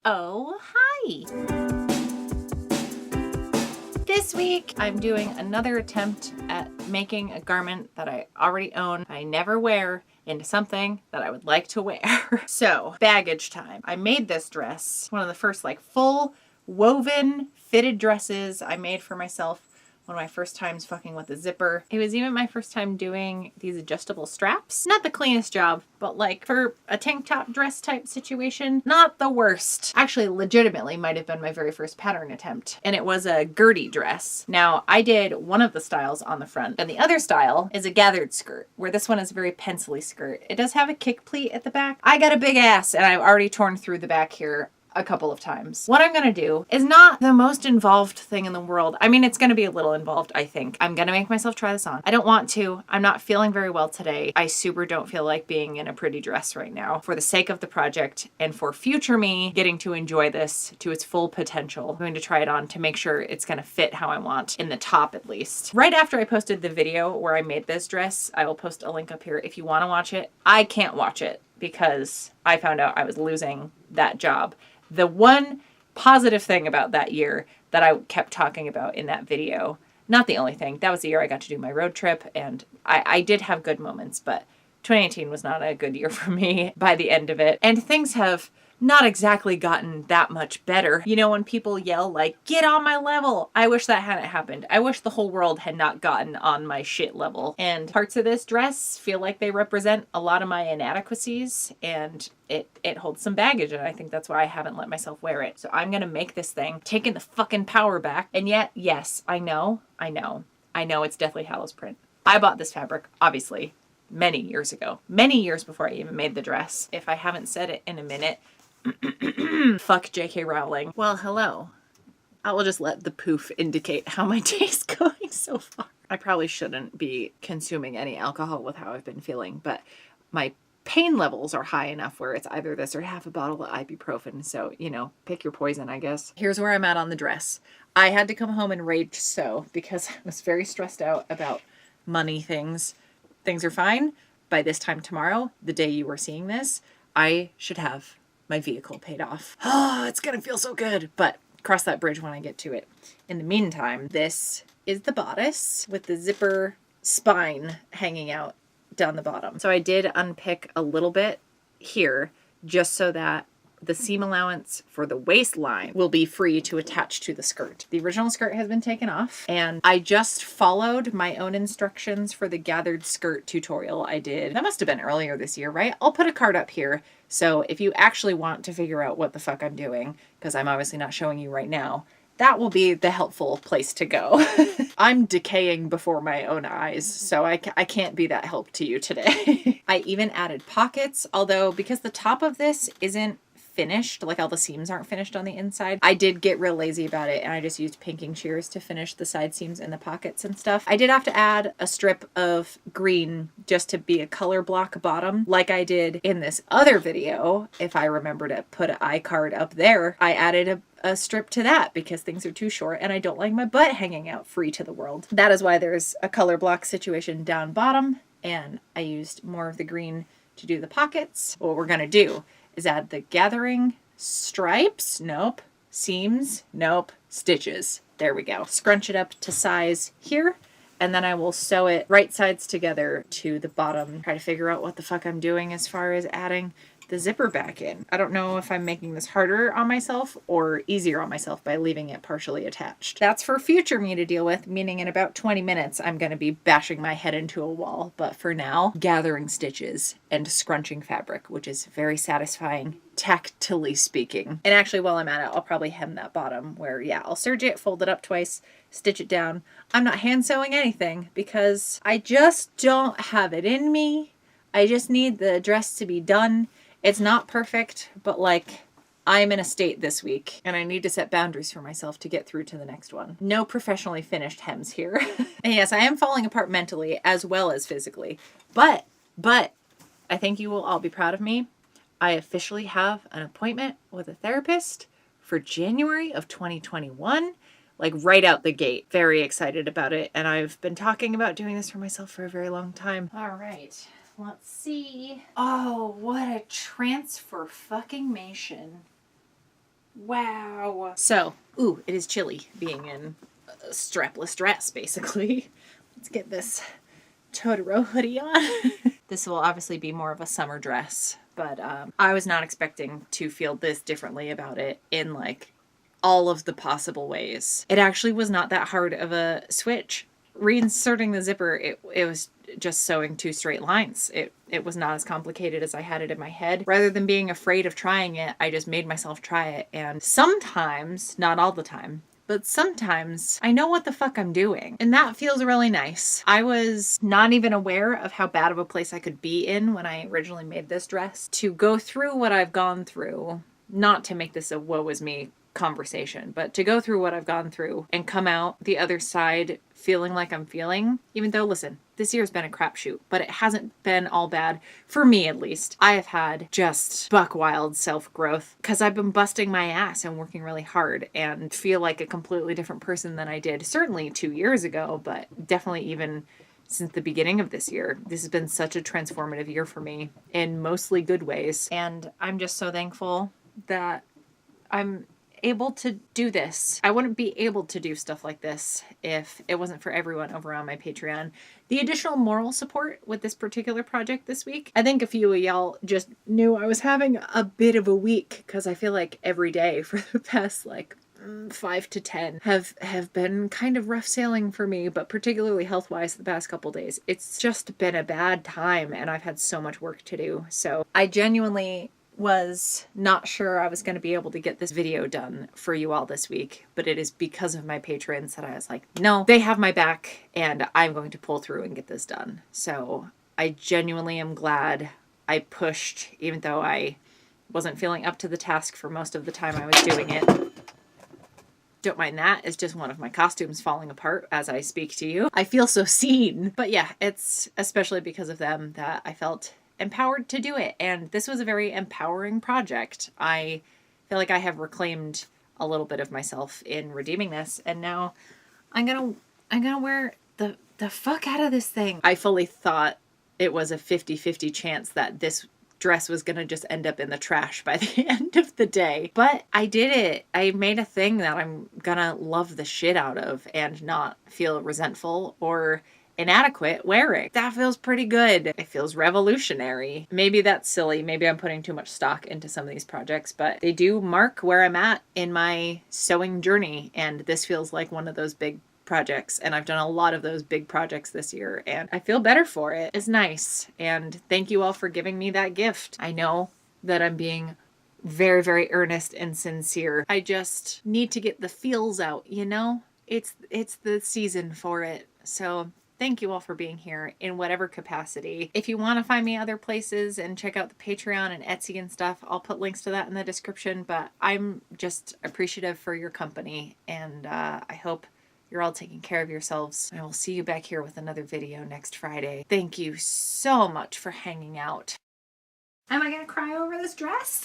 Oh, hi! This week, I'm doing another attempt at making a garment that I already own, I never wear, into something that I would like to wear. So, baggage time. I made this dress, one of the first full woven fitted dresses I made for myself. One of my first times fucking with a zipper. It was even my first time doing these adjustable straps. Not the cleanest job, but for a tank top dress type situation, not the worst. Actually, legitimately might have been my very first pattern attempt. And it was a Gertie dress. Now, I did one of the styles on the front, and the other style is a gathered skirt, where this one is a very pencil-y skirt. It does have a kick pleat at the back. I got a big ass, and I've already torn through the back here a couple of times. What I'm gonna do is not the most involved thing in the world. I mean, it's gonna be a little involved, I think. I'm gonna make myself try this on. I don't want to. I'm not feeling very well today. I super don't feel like being in a pretty dress right now. For the sake of the project and for future me getting to enjoy this to its full potential, I'm going to try it on to make sure it's gonna fit how I want, in the top at least. Right after I posted the video where I made this dress, I will post a link up here if you wanna watch it. I can't watch it because I found out I was losing that job. The one positive thing about that year that I kept talking about in that video, not the only thing, that was the year I got to do my road trip, and I did have good moments, but 2018 was not a good year for me by the end of it. And things have not exactly gotten that much better. You know, when people yell get on my level, I wish that hadn't happened. I wish the whole world had not gotten on my shit level. And parts of this dress feel like they represent a lot of my inadequacies, and it holds some baggage, and I think that's why I haven't let myself wear it. So I'm gonna make this thing, taking the fucking power back. And yet, yes, I know it's Deathly Hallows print. I bought this fabric, obviously, many years ago. Many years before I even made the dress. If I haven't said it in a minute, fuck J.K. Rowling. Well, hello. I will just let the poof indicate how my day's going so far. I probably shouldn't be consuming any alcohol with how I've been feeling, but my pain levels are high enough where it's either this or half a bottle of ibuprofen. So, pick your poison, I guess. Here's where I'm at on the dress. I had to come home and rage sew because I was very stressed out about money things. Things are fine. By this time tomorrow, the day you are seeing this, I should have my vehicle paid off. Oh, it's gonna feel so good, but cross that bridge when I get to it. In the meantime, this is the bodice with the zipper spine hanging out down the bottom. So I did unpick a little bit here just so that the seam allowance for the waistline will be free to attach to the skirt. The original skirt has been taken off, and I just followed my own instructions for the gathered skirt tutorial I did. That must have been earlier this year, right? I'll put a card up here. So if you actually want to figure out what the fuck I'm doing, because I'm obviously not showing you right now, that will be the helpful place to go. I'm decaying before my own eyes, so I can't be that help to you today. I even added pockets, although because the top of this isn't finished, all the seams aren't finished on the inside, I did get real lazy about it, and I just used pinking shears to finish the side seams and the pockets and stuff. I did have to add a strip of green just to be a color block bottom, like I did in this other video. If I remember to put an iCard up there, I added a strip to that because things are too short and I don't like my butt hanging out free to the world. That is why there's a color block situation down bottom, and I used more of the green to do the pockets. What we're gonna do is add the gathering stripes, nope, seams, nope, stitches. There we go. Scrunch it up to size here, and then I will sew it right sides together to the bottom. Try to figure out what the fuck I'm doing as far as adding the zipper back in. I don't know if I'm making this harder on myself or easier on myself by leaving it partially attached. That's for future me to deal with, meaning in about 20 minutes I'm going to be bashing my head into a wall. But for now, gathering stitches and scrunching fabric, which is very satisfying, tactily speaking. And actually, while I'm at it, I'll probably hem that bottom where, yeah, I'll serge it, fold it up twice, stitch it down. I'm not hand sewing anything because I just don't have it in me. I just need the dress to be done. It's not perfect, but I'm in a state this week and I need to set boundaries for myself to get through to the next one. No professionally finished hems here. And yes, I am falling apart mentally as well as physically, but I think you will all be proud of me. I officially have an appointment with a therapist for January of 2021, right out the gate. Very excited about it. And I've been talking about doing this for myself for a very long time. All right. Let's see. Oh, what a transfer fucking mation. Wow. So, ooh, it is chilly being in a strapless dress, basically. Let's get this Totoro hoodie on. This will obviously be more of a summer dress, but I was not expecting to feel this differently about it in like all of the possible ways. It actually was not that hard of a switch. Reinserting the zipper, it was just sewing 2 straight lines. It was not as complicated as I had it in my head. Rather than being afraid of trying it, I just made myself try it. And sometimes, not all the time, but sometimes I know what the fuck I'm doing. And that feels really nice. I was not even aware of how bad of a place I could be in when I originally made this dress. To go through what I've gone through, not to make this a woe is me conversation, but to go through what I've gone through and come out the other side feeling like I'm feeling, even though, listen, this year's been a crapshoot, but it hasn't been all bad, for me at least. I have had just buck wild self-growth because I've been busting my ass and working really hard and feel like a completely different person than I did certainly 2 years ago, but definitely even since the beginning of this year. This has been such a transformative year for me in mostly good ways, and I'm just so thankful that I'm able to do this. I wouldn't be able to do stuff like this if it wasn't for everyone over on my Patreon. The additional moral support with this particular project this week, I think a few of y'all just knew I was having a bit of a week because I feel like every day for the past like 5 to 10 have been kind of rough sailing for me, but particularly health-wise the past couple days. It's just been a bad time and I've had so much work to do. So I genuinely was not sure I was going to be able to get this video done for you all this week, but it is because of my patrons that I was like, no, they have my back and I'm going to pull through and get this done. So I genuinely am glad I pushed, even though I wasn't feeling up to the task for most of the time I was doing it. Don't mind that. It's just one of my costumes falling apart as I speak to you. I feel so seen. But yeah, it's especially because of them that I felt empowered to do it. And this was a very empowering project. I feel like I have reclaimed a little bit of myself in redeeming this. And now I'm gonna wear the fuck out of this thing. I fully thought it was a 50-50 chance that this dress was gonna just end up in the trash by the end of the day. But I did it. I made a thing that I'm gonna love the shit out of and not feel resentful or inadequate wearing. That feels pretty good. It feels revolutionary. Maybe that's silly. Maybe I'm putting too much stock into some of these projects, but they do mark where I'm at in my sewing journey. And this feels like one of those big projects. And I've done a lot of those big projects this year and I feel better for it. It's nice. And thank you all for giving me that gift. I know that I'm being very, very earnest and sincere. I just need to get the feels out, you know? It's the season for it. So thank you all for being here in whatever capacity. If you want to find me other places and check out the Patreon and Etsy and stuff, I'll put links to that in the description, but I'm just appreciative for your company and I hope you're all taking care of yourselves. I will see you back here with another video next Friday. Thank you so much for hanging out. Am I gonna cry over this dress?